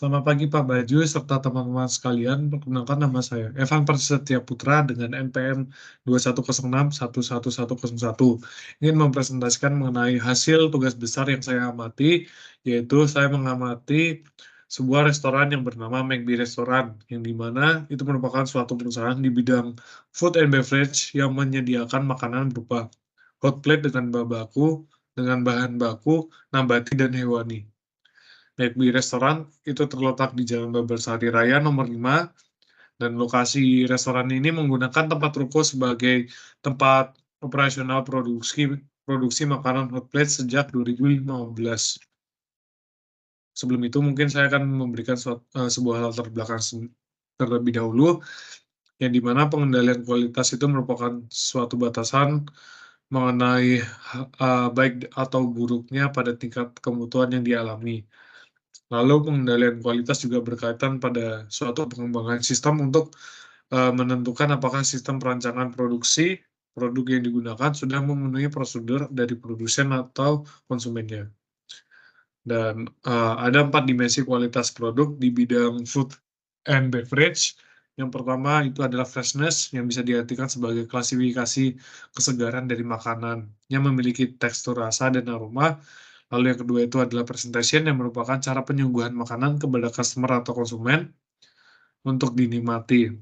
Selamat pagi Pak Baju serta teman-teman sekalian. Perkenalkan nama saya Evan Prasetya Putra dengan NPM 2106111101. Ingin mempresentasikan mengenai hasil tugas besar yang saya amati, yaitu saya mengamati sebuah restoran yang bernama McB Restoran, yang dimana itu merupakan suatu perusahaan di bidang food and beverage yang menyediakan makanan berupa hot plate dengan bahan baku nabati dan hewani. McB Restoran itu terletak di Jalan Babarsari Raya nomor 5, dan lokasi restoran ini menggunakan tempat ruko sebagai tempat operasional produksi makanan hot plate sejak 2015. Sebelum itu mungkin saya akan memberikan sebuah latar belakang terlebih dahulu, yang dimana pengendalian kualitas itu merupakan suatu batasan mengenai baik atau buruknya pada tingkat kemutuan yang dialami. Lalu pengendalian kualitas juga berkaitan pada suatu pengembangan sistem untuk menentukan apakah sistem perancangan produksi produk yang digunakan sudah memenuhi prosedur dari produsen atau konsumennya. Dan ada 4 dimensi kualitas produk di bidang food and beverage. Yang pertama itu adalah freshness, yang bisa diartikan sebagai klasifikasi kesegaran dari makanan yang memiliki tekstur, rasa, dan aroma. Lalu yang kedua itu adalah presentation, yang merupakan cara penyuguhan makanan kepada customer atau konsumen untuk dinikmati.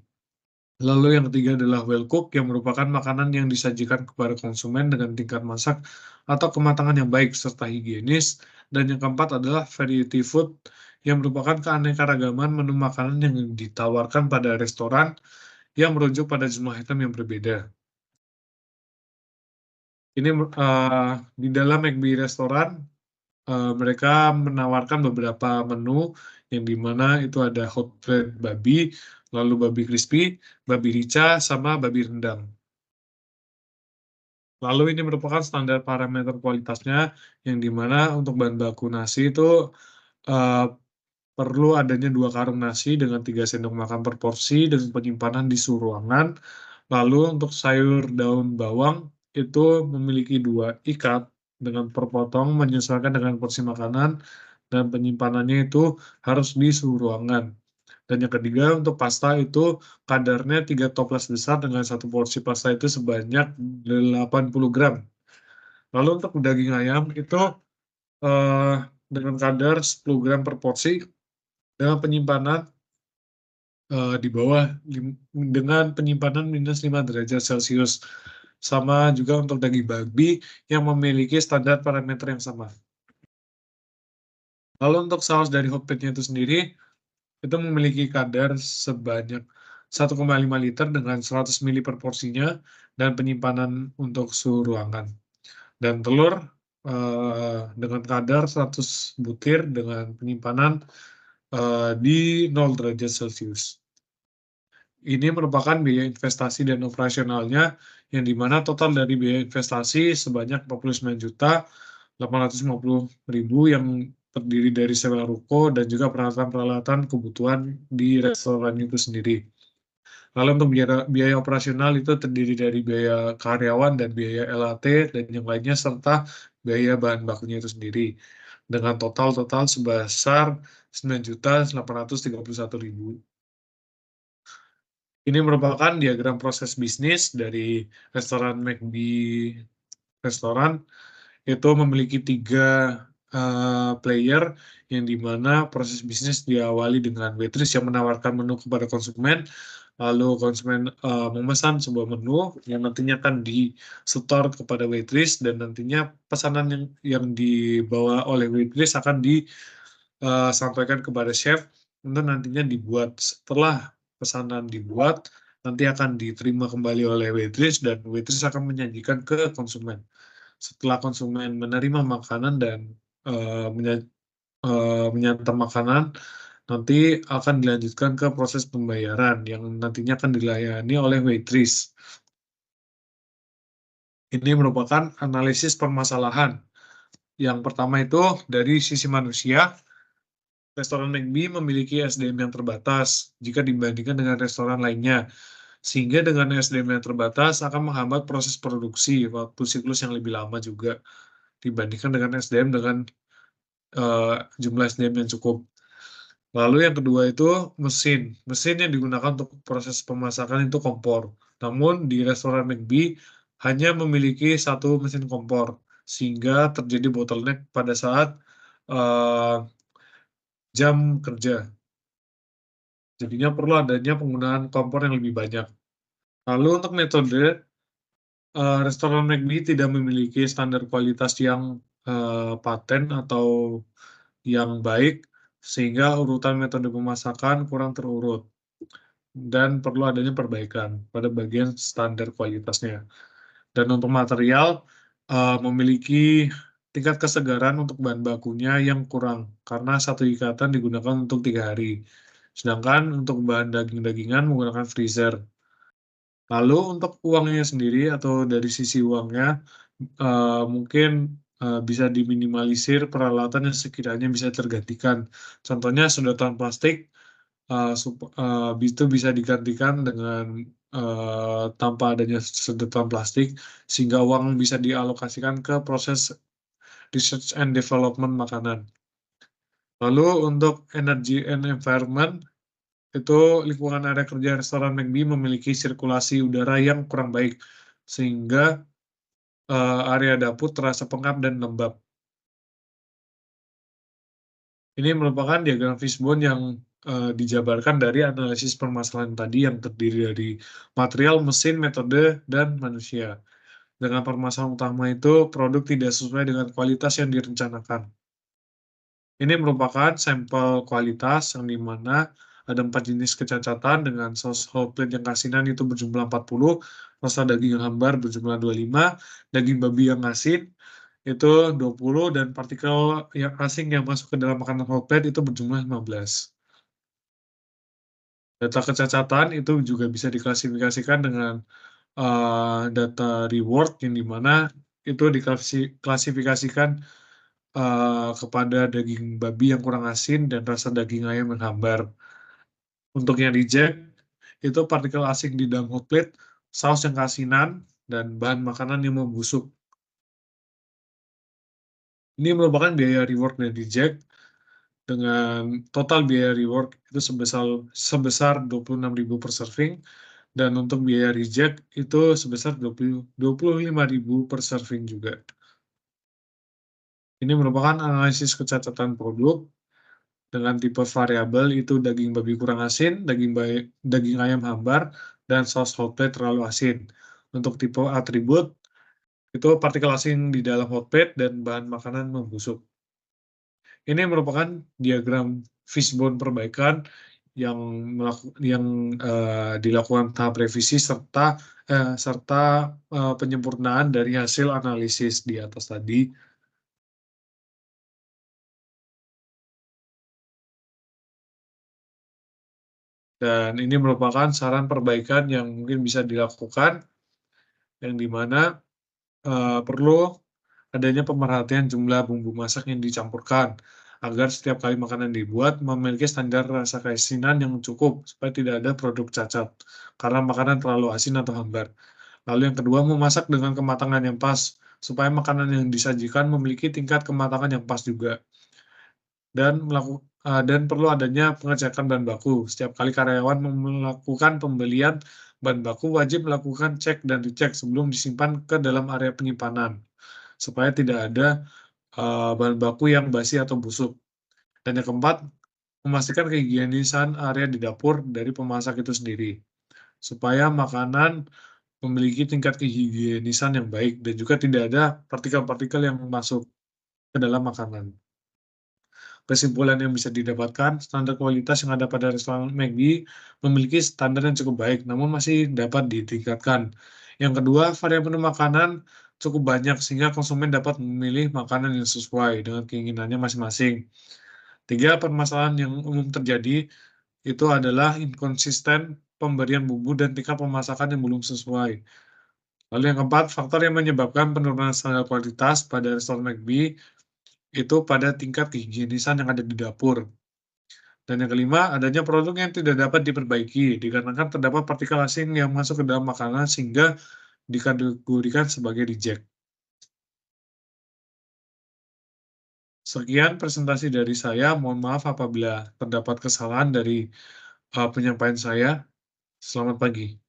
Lalu yang ketiga adalah well cook, yang merupakan makanan yang disajikan kepada konsumen dengan tingkat masak atau kematangan yang baik serta higienis. Dan yang keempat adalah variety food, yang merupakan keanekaragaman menu makanan yang ditawarkan pada restoran yang merujuk pada jumlah item yang berbeda. Ini di dalam McB Restoran, mereka menawarkan beberapa menu yang dimana itu ada hot plate babi, lalu babi crispy, babi rica, sama babi rendang. Lalu ini merupakan standar parameter kualitasnya, yang dimana untuk bahan baku nasi itu uh, perlu adanya 2 karung nasi dengan 3 sendok makan per porsi dengan penyimpanan di suhu ruangan. Lalu untuk sayur daun bawang itu memiliki 2 ikat dengan per potong menyesuaikan dengan porsi makanan, dan penyimpanannya itu harus di suhu ruangan. Dan yang ketiga untuk pasta itu kadarnya 3 toples besar dengan 1 porsi pasta itu sebanyak 80 gram. Lalu untuk daging ayam itu eh, dengan kadar 10 gram per porsi dengan penyimpanan di bawah dengan penyimpanan minus 5 derajat Celcius. Sama juga untuk daging babi yang memiliki standar parameter yang sama. Lalu untuk saus dari hot plate-nya itu sendiri, itu memiliki kadar sebanyak 1,5 liter dengan 100 ml per porsinya dan penyimpanan untuk suhu ruangan. Dan telur dengan kadar 100 butir dengan penyimpanan di 0 derajat Celcius. Ini merupakan biaya investasi dan operasionalnya, yang dimana total dari biaya investasi sebanyak 49.850.000 yang terdiri dari sewa ruko dan juga peralatan-peralatan kebutuhan di restoran itu sendiri. Lalu untuk biaya operasional itu terdiri dari biaya karyawan dan biaya LAT dan yang lainnya serta biaya bahan bakunya itu sendiri dengan total sebesar 9.831.000. Ini merupakan diagram proses bisnis dari restoran McB Restoran. Itu memiliki 3 player, yang dimana proses bisnis diawali dengan waitress yang menawarkan menu kepada konsumen, lalu konsumen memesan sebuah menu yang nantinya akan disetor kepada waitress, dan nantinya pesanan yang dibawa oleh waitress akan disampaikan kepada chef untuk nantinya dibuat. Setelah pesanan dibuat, nanti akan diterima kembali oleh waitress dan waitress akan menyajikan ke konsumen. Setelah konsumen menerima makanan dan menyantap makanan, nanti akan dilanjutkan ke proses pembayaran yang nantinya akan dilayani oleh waitress. Ini merupakan analisis permasalahan. Yang pertama itu dari sisi manusia, restoran McB memiliki SDM yang terbatas jika dibandingkan dengan restoran lainnya, sehingga dengan SDM yang terbatas akan menghambat proses produksi waktu siklus yang lebih lama juga dibandingkan dengan SDM dengan jumlah SDM yang cukup. Lalu yang kedua itu mesin. Mesin yang digunakan untuk proses pemasakan itu kompor. Namun di restoran McD hanya memiliki satu mesin kompor, sehingga terjadi bottleneck pada saat uh, jam kerja. Jadinya perlu adanya penggunaan kompor yang lebih banyak. Lalu untuk metode, restoran McD tidak memiliki standar kualitas yang paten atau yang baik, sehingga urutan metode pemasakan kurang terurut dan perlu adanya perbaikan pada bagian standar kualitasnya. Dan untuk material, memiliki tingkat kesegaran untuk bahan bakunya yang kurang, karena satu ikatan digunakan untuk 3 hari. Sedangkan untuk bahan daging-dagingan menggunakan freezer. Lalu untuk uangnya sendiri atau dari sisi uangnya, mungkin bisa diminimalisir peralatan yang sekiranya bisa tergantikan. Contohnya sedotan plastik itu bisa digantikan dengan tanpa adanya sedotan plastik, sehingga uang bisa dialokasikan ke proses research and development makanan. Lalu untuk energy and environment, itu lingkungan area kerja restoran McD memiliki sirkulasi udara yang kurang baik, sehingga area dapur terasa pengap dan lembab. Ini merupakan diagram fishbone yang dijabarkan dari analisis permasalahan tadi yang terdiri dari material, mesin, metode, dan manusia. Dengan permasalahan utama itu, produk tidak sesuai dengan kualitas yang direncanakan. Ini merupakan sampel kualitas yang dimana ada 4 jenis kecacatan dengan saus whole plate yang asinan itu berjumlah 40, rasa daging yang hambar berjumlah 25, daging babi yang asin itu 20, dan partikel yang asing yang masuk ke dalam makanan whole plate itu berjumlah 15. Data kecacatan itu juga bisa diklasifikasikan dengan data reward yang dimana itu diklasifikasikan kepada daging babi yang kurang asin dan rasa daging ayam yang hambar. Untuk yang reject, itu partikel asing di dalam hot plate, saus yang keasinan, dan bahan makanan yang membusuk. Ini merupakan biaya reward dan reject dengan total biaya reward itu sebesar 26.000 per serving, dan untuk biaya reject itu sebesar 25.000 per serving juga. Ini merupakan analisis kecacatan produk dengan tipe variabel itu daging babi kurang asin, daging ayam hambar, dan saus hot plate terlalu asin. Untuk tipe atribut, itu partikel asing di dalam hot plate dan bahan makanan membusuk. Ini merupakan diagram fishbone perbaikan yang dilakukan tahap revisi serta penyempurnaan dari hasil analisis di atas tadi. Dan ini merupakan saran perbaikan yang mungkin bisa dilakukan, yang dimana perlu adanya pemerhatian jumlah bumbu masak yang dicampurkan, agar setiap kali makanan dibuat memiliki standar rasa keasinan yang cukup, supaya tidak ada produk cacat, karena makanan terlalu asin atau hambar. Lalu yang kedua, memasak dengan kematangan yang pas, supaya makanan yang disajikan memiliki tingkat kematangan yang pas juga. Dan perlu adanya pengecekan bahan baku. Setiap kali karyawan melakukan pembelian bahan baku, wajib melakukan cek dan dicek sebelum disimpan ke dalam area penyimpanan, supaya tidak ada bahan baku yang basi atau busuk. Dan yang keempat, memastikan kehigienisan area di dapur dari pemasak itu sendiri, supaya makanan memiliki tingkat kehigienisan yang baik dan juga tidak ada partikel-partikel yang masuk ke dalam makanan. Kesimpulan yang bisa didapatkan, standar kualitas yang ada pada restoran McD memiliki standar yang cukup baik, namun masih dapat ditingkatkan. Yang kedua, varian makanan cukup banyak sehingga konsumen dapat memilih makanan yang sesuai dengan keinginannya masing-masing. Tiga, permasalahan yang umum terjadi itu adalah inkonsisten pemberian bumbu dan tingkat pemasakan yang belum sesuai. Lalu yang keempat, faktor yang menyebabkan penurunan standar kualitas pada restoran McD itu pada tingkat kehigienisan yang ada di dapur. Dan yang kelima, adanya produk yang tidak dapat diperbaiki dikarenakan terdapat partikel asing yang masuk ke dalam makanan sehingga dikategorikan sebagai reject. Sekian presentasi dari saya, mohon maaf apabila terdapat kesalahan dari, penyampaian saya. Selamat pagi.